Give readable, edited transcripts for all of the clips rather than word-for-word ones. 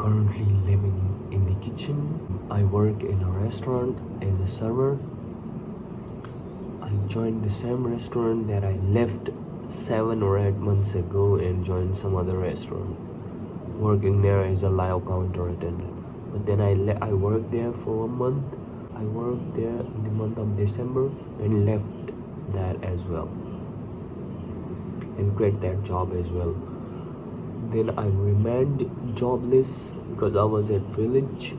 currently living in the kitchen. I work in a restaurant as a server. I joined the same restaurant that I left 7 or 8 months ago and joined some other restaurant, working there as a live counter attendant. But then I worked there for a month. I worked there in the month of December and left that as well and quit that job as well. Then I remained jobless because I was at village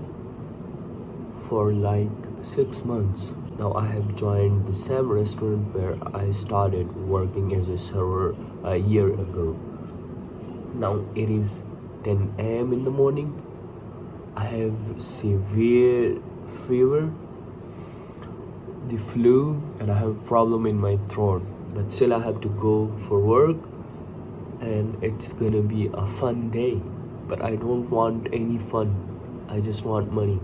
for like 6 months. Now I have joined the same restaurant where I started working as a server a year ago. Now it is 10 a.m. in the morning. I have severe fever, the flu, and I have a problem in my throat. But still I have to go for work, and it's gonna be a fun day. But I don't want any fun. I just want money.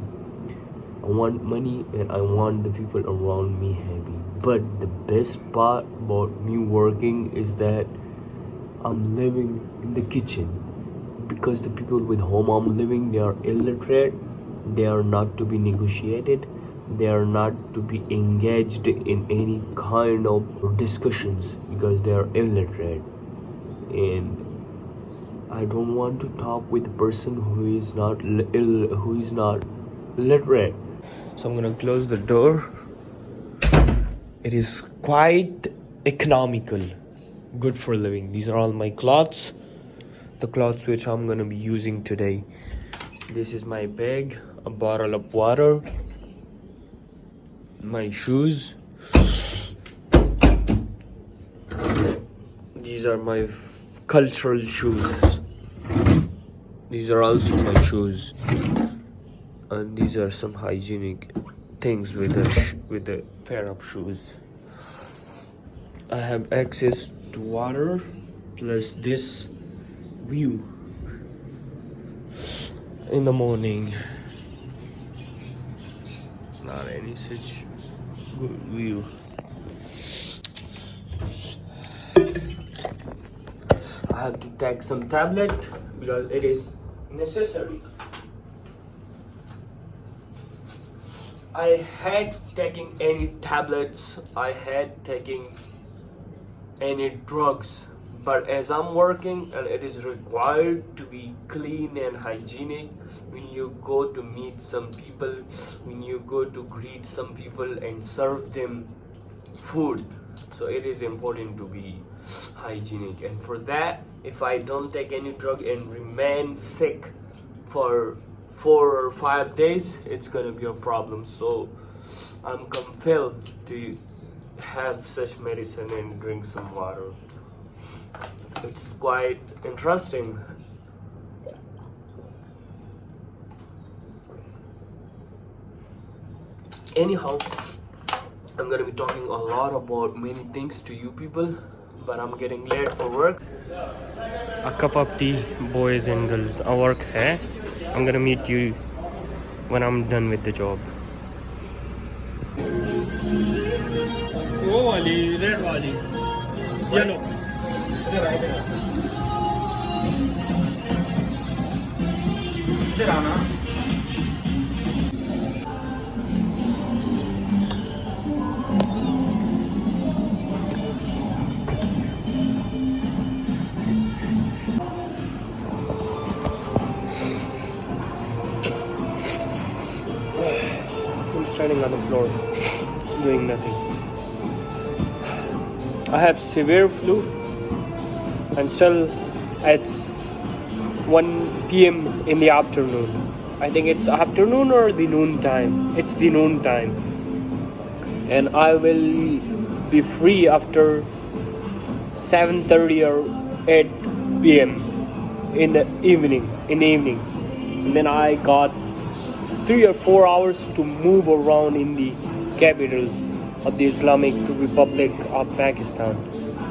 I want money and I want the people around me happy. But the best part about me working is that I'm living in the kitchen, because the people with whom I'm living, they are illiterate. They are not to be negotiated. They are not to be engaged in any kind of discussions because they are illiterate. And I don't want to talk with a person who is not literate. So I'm gonna close the door. It is quite economical, good for living. These are all my clothes, the clothes which I'm gonna be using today. This is my bag, a bottle of water, my shoes. These are my cultural shoes. These are also my shoes, and these are some hygienic things with a pair of shoes. I have access to water plus this view in the morning. Not any such good view. I have to take some tablet because it is necessary. I hate taking any tablets. I hate taking any drugs. But as I'm working and it is required to be clean and hygienic, when you go to meet some people, when you go to greet some people and serve them food, so it is important to be hygienic. And for that, if I don't take any drug and remain sick for 4 or 5 days, it's gonna be a problem. So I'm compelled to have such medicine and drink some water. It's quite interesting. Anyhow, I'm gonna be talking a lot about many things to you people, but I'm getting late for work. A cup of tea, boys and girls. Our work hai. I'm gonna meet you when I'm done with the job. Oh, wali, red wali, yellow. I'm standing on the floor, doing nothing. I have severe flu, and still it's 1 p.m. in the afternoon. I think it's afternoon or the noon time. It's the noon time. And I will be free after 7:30 or 8 p.m. in the evening. And then I got 3 or 4 hours to move around in the capital of the Islamic Republic of Pakistan.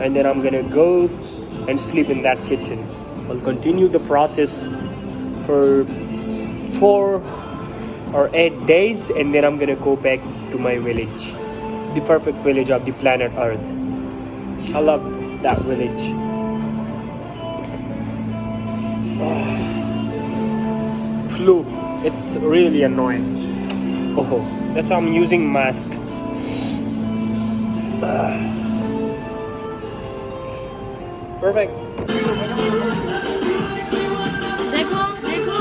And then I'm gonna go and sleep in that kitchen. I'll continue the process for 4 or 8 days, and then I'm gonna go back to my village, the perfect village of the planet Earth. I love that village. flu. It's really annoying. Oh, that's why I'm using mask. Perfect. देखो देखो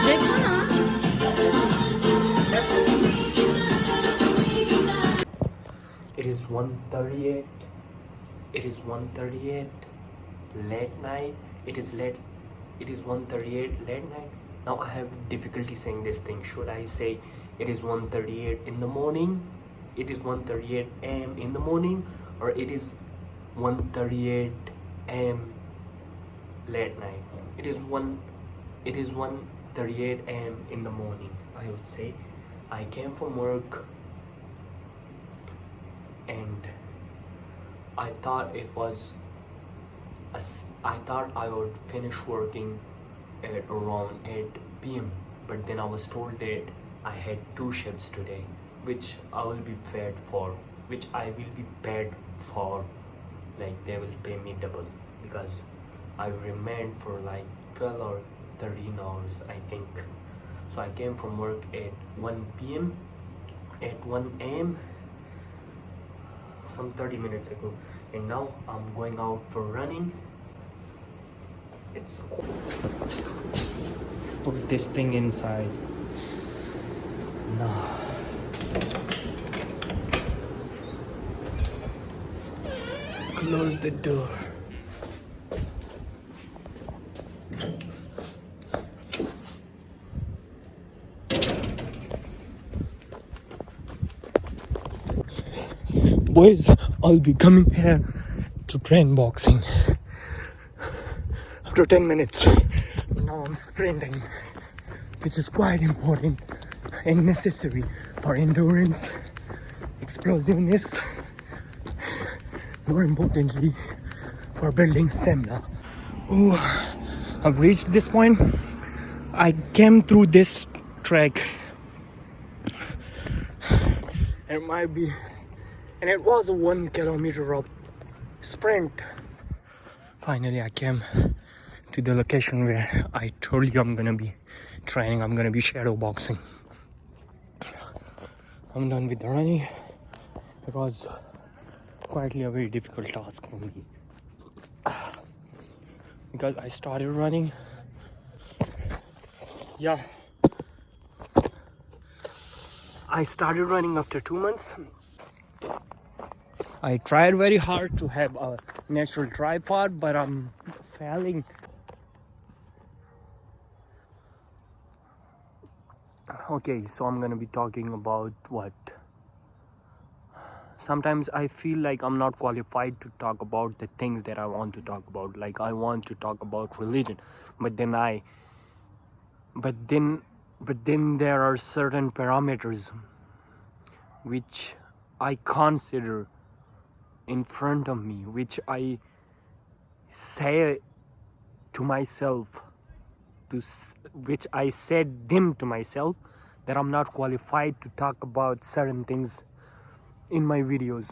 देखो ना It is 1:38. It is 1:38 late night. It is 1:38 late night. Now I have difficulty saying this thing. Should I say it is 1:38 in the morning? It is 1:38 a.m. in the morning, or it is 1:38 a.m. late night? It is 1:38 a.m. in the morning. I would say I came from work and I thought I thought I would finish working at around 8 p.m. But then I was told that I had 2 shifts today, which I will be paid for, like they will pay me double because I remained for like 12 or 13 hours, I think. So I came from work at 1 p.m. at 1 a.m. some 30 minutes ago, and now I'm going out for running. It's cold. Put this thing inside. No. Close the door. Boys, I'll be coming here to train boxing after 10 minutes. Now I'm sprinting, which is quite important and necessary for endurance, explosiveness, more importantly for building stamina. Oh, I've reached this point. I came through this track. It might be, and it was a 1 kilometer of sprint. Finally I came to the location where I told you I'm gonna be training. I'm gonna be shadow boxing. I'm done with the running. It was quietly a very difficult task for me because I started running. I started running after 2 months. I tried very hard to have a natural tripod, but I'm failing. Okay, so I'm gonna be talking about what? Sometimes I feel like I'm not qualified to talk about the things that I want to talk about. Like I want to talk about religion, but then there are certain parameters which I consider in front of me, which I say to myself, which I said them to myself, that I'm not qualified to talk about certain things in my videos.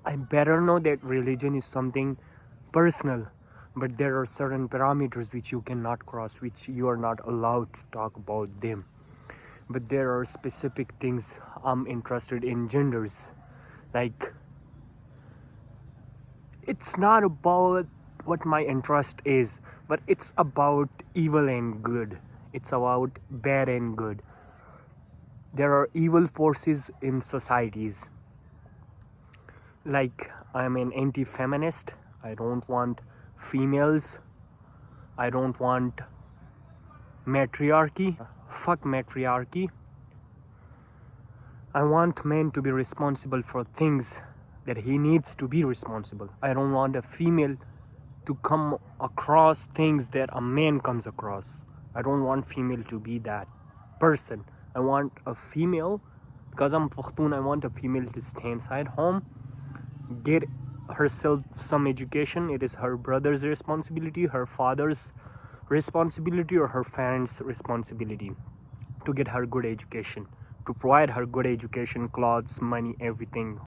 I better know that religion is something personal, but there are certain parameters which you cannot cross, which you are not allowed to talk about them. But there are specific things I'm interested in, genders. Like, it's not about what my interest is, but it's about evil and good. It's about bad and good. There are evil forces in societies. Like, I'm an anti-feminist. I don't want females. I don't want matriarchy. Fuck matriarchy. I want men to be responsible for things that he needs to be responsible. I don't want a female to come across things that a man comes across. I don't want female to be that person. I want a female, because I'm Fakhtun, I want a female to stay inside home, get herself some education. It is her brother's responsibility, her father's responsibility, or her parents' responsibility to get her good education, to provide her good education, clothes, money, everything.